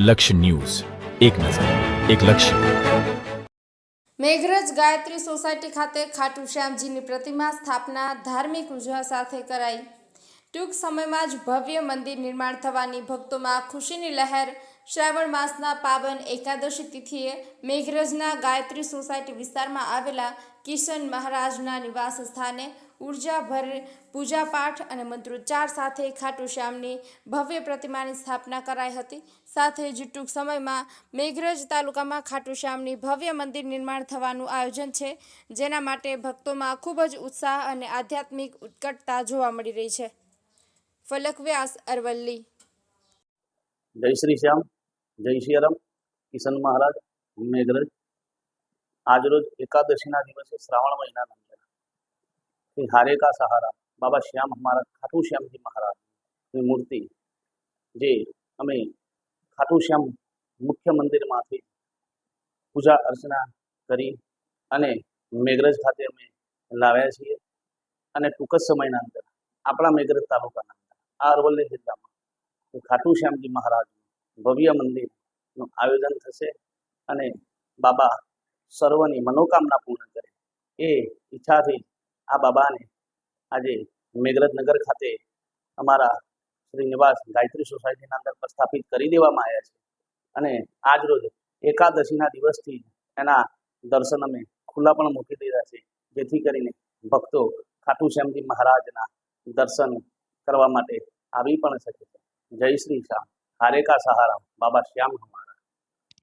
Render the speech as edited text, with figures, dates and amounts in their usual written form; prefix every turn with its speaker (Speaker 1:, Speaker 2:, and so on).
Speaker 1: લક્ષ્ય ન્યૂઝ, એક નજર, એક લક્ષ્ય.
Speaker 2: મેઘરજ ગાયત્રી સોસાયટી ખાતે ખાટુ શ્યામજીની પ્રતિમા સ્થાપના ધાર્મિક ઉજવણી સાથે કરાઈ. ટૂંક સમયમાં જ ભવ્ય મંદિર નિર્માણ થવાની ભક્તોમાં ખુશીની લહેર. શ્રાવણ માસના પાવન એકાદશી તિથિએ મેઘરજના ગાયત્રી સોસાયટી વિસ્તારમાં આવેલા કિશન મહારાજના નિવાસ સ્થાને ઉર્જાભર પૂજાપાઠ અને મંત્રોચ્ચાર સાથે ખાટુ શ્યામની ભવ્ય પ્રતિમાની સ્થાપના કરાઈ હતી. સાથે જ ટૂંક સમયમાં મેઘરજ તાલુકામાં ખાટુ શ્યામની ભવ્ય મંદિર નિર્માણ થવાનું આયોજન છે, જેના માટે ભક્તોમાં ખૂબ જ ઉત્સાહ અને આધ્યાત્મિક ઉત્કટતા જોવા મળી રહી છે. ફલક વ્યાસ, અરવલ્લી.
Speaker 3: જય શ્રી શ્યામ, જય શ્રી રામ. કિશન મહારાજ, મેઘરજ. આજરોજ એકાદશીના દિવસે શ્રાવણ મહિનાના અંદર શ્રી હારે કા સહારા બાબા શ્યામ હમારા ખાટુ શ્યામજી મહારાજની મૂર્તિ જે અમે ખાટુ શ્યામ મુખ્ય મંદિરમાંથી પૂજા અર્ચના કરી અને મેઘરજ ખાતે અમે લાવ્યા છીએ. અને ટૂંક જ સમયના અંદર આપણા મેઘરજ તાલુકાના અંદર આ અરવલ્લી જિલ્લામાં ખાટુ શ્યામજી મહારાજ ભવ્ય મંદિરનું આયોજન થશે અને બાબા સર્વની મનોકામના પૂર્ણ કરે એ ઈચ્છાથી આ બાબાને આજે મેઘરજ નગર ખાતે અમારા શ્રી નિવાસ ગાયત્રી સોસાયટીના અંદર પ્રસ્થાપિત કરી દેવામાં આવ્યા છે. અને આજ રોજ એકાદશીના દિવસથી એના દર્શન અમે ખુલ્લા પણ મૂકી દીધા છે, જેથી કરીને ભક્તો ખાટુ શ્યામજી મહારાજના દર્શન કરવા માટે આવી પણ શકે છે. જય શ્રી શ્યામ, હારે કા સહારા બાબા શ્યામ હમારા.